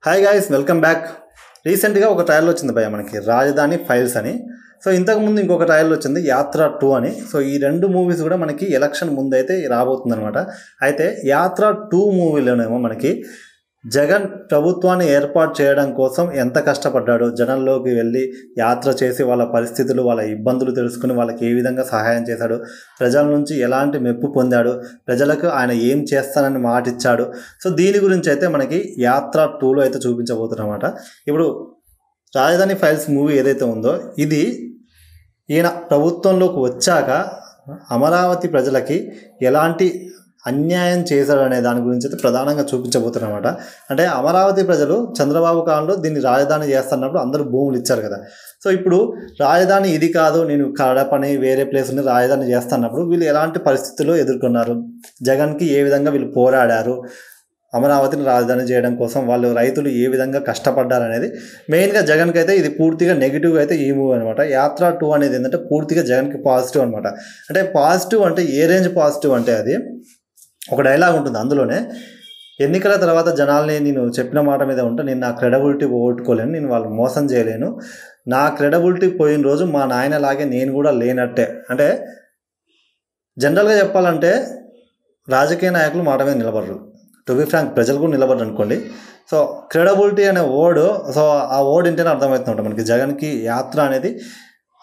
Hi guys, welcome back. రీసెంట్గా ఒక trial వచ్చింది భయ్య మనకి, రాజధాని ఫైల్స్ అని. సో ఇంతకుముందు ఇంకొక ట్రయల్ వచ్చింది, యాత్ర 2 అని. సో ఈ రెండు మూవీస్ కూడా మనకి ఎలక్షన్ ముందు అయితే రాబోతుంది అనమాట. అయితే యాత్ర 2 మూవీలోనేమో మనకి జగన్ ప్రభుత్వాన్ని ఏర్పాటు చేయడం కోసం ఎంత కష్టపడ్డాడు, జనంలోకి వెళ్ళి యాత్ర చేసి వాళ్ళ పరిస్థితులు, వాళ్ళ ఇబ్బందులు తెలుసుకుని వాళ్ళకి ఏ విధంగా సహాయం చేశాడు, ప్రజల నుంచి ఎలాంటి మెప్పు పొందాడు, ప్రజలకు ఆయన ఏం చేస్తానని మాట ఇచ్చాడు. సో దీని గురించి అయితే మనకి యాత్ర 2లో అయితే చూపించబోతున్నమాట. ఇప్పుడు రాజధాని ఫైల్స్ మూవీ ఏదైతే ఉందో, ఇది ఈయన ప్రభుత్వంలోకి వచ్చాక అమరావతి ప్రజలకి ఎలాంటి అన్యాయం చేశాడు అనే దాని గురించి అయితే ప్రధానంగా చూపించబోతున్నమాట. అంటే అమరావతి ప్రజలు చంద్రబాబు కాలంలో దీన్ని రాజధాని చేస్తున్నప్పుడు అందరూ భూములు ఇచ్చారు కదా. సో ఇప్పుడు రాజధాని ఇది కాదు, నేను కడపని వేరే ప్లేస్ని రాజధాని చేస్తున్నప్పుడు వీళ్ళు ఎలాంటి పరిస్థితుల్లో ఎదుర్కొన్నారు, జగన్కి ఏ విధంగా వీళ్ళు పోరాడారు, అమరావతిని రాజధాని చేయడం కోసం వాళ్ళు రైతులు ఏ విధంగా కష్టపడ్డారు అనేది మెయిన్గా జగన్కి అయితే ఇది పూర్తిగా నెగిటివ్ అయితే ఈ మూవీ అనమాట. యాత్ర 2 అనేది ఏంటంటే పూర్తిగా జగన్కి పాజిటివ్ అనమాట. అంటే పాజిటివ్ అంటే ఏ రేంజ్ పాజిటివ్ అంటే, అది ఒక డైలాగ్ ఉంటుంది అందులోనే, ఎన్నికల తర్వాత జనాల్ని నేను చెప్పిన మాట మీద ఉంటే నేను నా క్రెడబిలిటీ పోగొట్టుకోలేను, నేను వాళ్ళు మోసం చేయలేను, నా క్రెడబిలిటీ పోయిన రోజు మా నాయనలాగే నేను కూడా లేనట్టే. అంటే జనరల్గా చెప్పాలంటే రాజకీయ నాయకులు మాట మీద నిలబడరు, టు బి ఫ్రాంక్ ప్రజలు కూడా నిలబడరు అనుకోండి. సో క్రెడబిలిటీ అనే వర్డ్, సో ఆ వర్డ్ ఏంటనే అర్థమవుతుందంట మనకి జగన్కి యాత్ర అనేది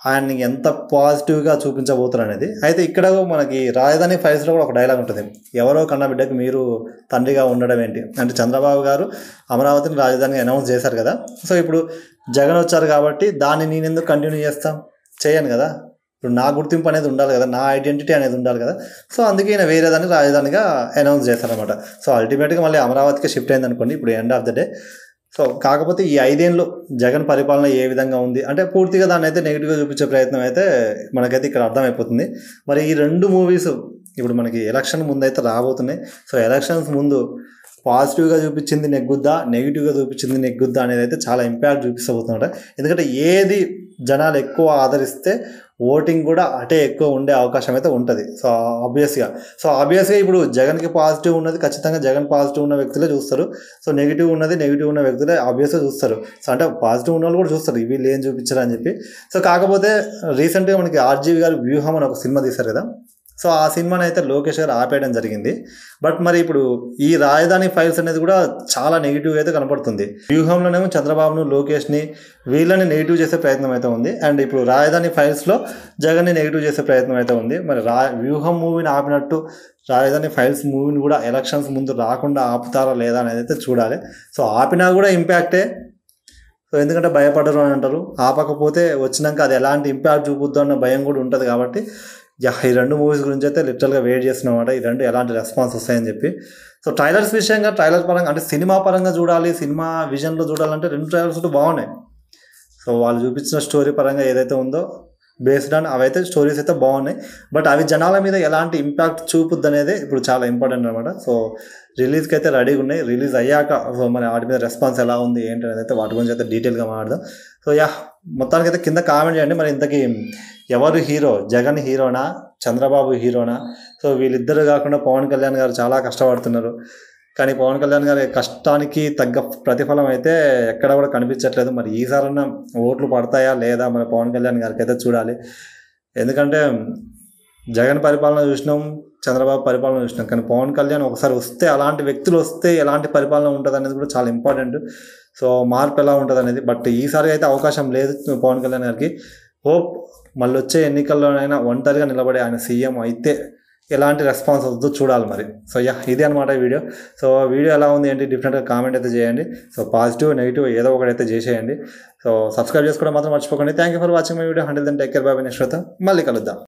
ఆయన్ని ఎంత పాజిటివ్గా చూపించబోతారు అనేది. అయితే ఇక్కడ మనకి రాజధాని ఫైల్స్లో కూడా ఒక డైలాగ్ ఉంటుంది, ఎవరో కన్నా బిడ్డకు మీరు తండ్రిగా ఉండడం ఏంటి అంటే, చంద్రబాబు గారు అమరావతిని రాజధాని అనౌన్స్ చేశారు కదా. సో ఇప్పుడు జగన్ వచ్చారు కాబట్టి దాన్ని నేను ఎందుకు కంటిన్యూ చేయను కదా. ఇప్పుడు నా గుర్తింపు అనేది ఉండాలి కదా, నా ఐడెంటిటీ అనేది ఉండాలి కదా. సో అందుకే ఈయన వేరే దాన్ని రాజధానిగా అనౌన్స్ చేశారనమాట. సో అల్టిమేట్గా మళ్ళీ అమరావతికి షిఫ్ట్ అయింది అనుకోండి ఇప్పుడు end of the day. So కాకపోతే ఈ 5 ఏళ్ళు జగన్ పరిపాలన ఏ విధంగా ఉంది అంటే పూర్తిగా దాన్ని అయితే నెగిటివ్గా చూపించే ప్రయత్నం అయితే మనకైతే ఇక్కడ అర్థమైపోతుంది. మరి ఈ రెండు మూవీస్ ఇప్పుడు మనకి ఎలక్షన్ ముందు అయితే రాబోతున్నాయి. సో ఎలక్షన్స్ ముందు పాజిటివ్గా చూపించింది నెగ్గుద్దా, నెగిటివ్గా చూపించింది నెగ్గుద్దా అనేది అయితే చాలా ఇంపాక్ట్ చూపిస్తబోతుందట. ఎందుకంటే ఏది జనాలు ఎక్కువ ఆదరిస్తే ఓటింగ్ కూడా అటే ఎక్కువ ఉండే అవకాశం అయితే ఉంటుంది. సో ఆబ్వియస్గా ఇప్పుడు జగన్కి పాజిటివ్ ఉన్నది ఖచ్చితంగా జగన్ పాజిటివ్ ఉన్న వ్యక్తులే చూస్తారు. సో నెగిటివ్ ఉన్న వ్యక్తులే ఆబ్వియస్గా చూస్తారు. సో అంటే పాజిటివ్ ఉన్న వాళ్ళు కూడా చూస్తారు, వీళ్ళు ఏం చూపించారు అని చెప్పి. సో కాకపోతే రీసెంట్గా మనకి ఆర్జీవి గారు వ్యూహం అని ఒక సినిమా తీశారు కదా. సో ఆ సినిమాని అయితే లోకేష్ గారు ఆపేయడం జరిగింది. బట్ మరి ఇప్పుడు ఈ రాజధాని ఫైల్స్ అనేది కూడా చాలా నెగిటివ్ అయితే కనపడుతుంది. వ్యూహంలోనేమో చంద్రబాబును, లోకేష్ని వీళ్ళని నెగిటివ్ చేసే ప్రయత్నం అయితే ఉంది. అండ్ ఇప్పుడు రాజధాని ఫైల్స్లో జగన్ని నెగిటివ్ చేసే ప్రయత్నం అయితే ఉంది. మరి వ్యూహం మూవీని ఆపినట్టు రాజధాని ఫైల్స్ మూవీని కూడా ఎలక్షన్స్ ముందు రాకుండా ఆపుతారా లేదా అనేది అయితే చూడాలి. సో ఆపినా కూడా ఇంపాక్టే. సో ఎందుకంటే భయపడరు అని అంటారు, ఆపకపోతే వచ్చినాక అది ఎలాంటి ఇంపాక్ట్ చూపుద్దు అన్న భయం కూడా ఉంటుంది. కాబట్టి ఈ రెండు మూవీస్ గురించి అయితే లిటరల్గా వెయిట్ చేస్తున్నామాట, ఈ రెండు ఎలాంటి రెస్పాన్స్ వస్తాయని చెప్పి. సో ట్రైలర్స్ విషయంగా, ట్రైలర్ పరంగా అంటే సినిమా పరంగా చూడాలి, సినిమా విజన్లో చూడాలంటే రెండు ట్రైలర్స్ కూడా బాగున్నాయి. సో వాళ్ళు చూపించిన స్టోరీ పరంగా ఏదైతే ఉందో బేస్డ్ ఆన్ అవైతే స్టోరీస్ అయితే బాగున్నాయి. బట్ అవి జనాల మీద ఎలాంటి ఇంపాక్ట్ చూపుద్ది అనేది ఇప్పుడు చాలా ఇంపార్టెంట్ అనమాట. సో రిలీజ్కి అయితే రెడీగా ఉన్నాయి. రిలీజ్ అయ్యాక సో మరి వాటి మీద రెస్పాన్స్ ఎలా ఉంది ఏంటి అనేది అయితే వాటి గురించి అయితే డీటెయిల్గా మాట్లాడదాం. సో మొత్తానికైతే కింద కామెంట్ చేయండి, మరి ఇంతకీ ఎవరు హీరో, జగన్ హీరోనా, చంద్రబాబు హీరోనా? సో వీళ్ళిద్దరు కాకుండా పవన్ కళ్యాణ్ గారు చాలా కష్టపడుతున్నారు, కానీ పవన్ కళ్యాణ్ గారి కష్టానికి తగ్గ ప్రతిఫలం అయితే ఎక్కడ కూడా కనిపించట్లేదు. మరి ఈసారన్నా ఓట్లు పడతాయా లేదా మరి పవన్ కళ్యాణ్ గారికి అయితే చూడాలి. ఎందుకంటే జగన్ పరిపాలన చూసినాం, చంద్రబాబు పరిపాలన చూసినాం, కానీ పవన్ కళ్యాణ్ ఒకసారి వస్తే, అలాంటి వ్యక్తులు వస్తే ఎలాంటి పరిపాలన ఉంటుంది అనేది కూడా చాలా ఇంపార్టెంట్. సో మార్పు ఎలా ఉంటుంది అనేది. బట్ ఈసారి అయితే అవకాశం లేదు పవన్ కళ్యాణ్ గారికి. హోప్ మళ్ళీ వచ్చే ఎన్నికల్లోనైనా ఒంటరిగా నిలబడి ఆయన సీఎం అయితే ఎలాంటి రెస్పాన్స్ వద్దో చూడాలి మరి. సో ఇది అనమాట వీడియో. సో వీడియో ఎలా ఉంది ఏంటి డిఫరెంట్గా కామెంట్ అయితే చేయండి. సో పాజిటివ్ నెగిటివ్ ఏదో ఒకటైతే చేసేయండి. సో సబ్స్క్రైబ్ చేసుకోవడం మాత్రం మర్చిపోకండి. Thank you for watching my video. Until then take care, bye bye. Next మళ్ళీ కలుద్దాం.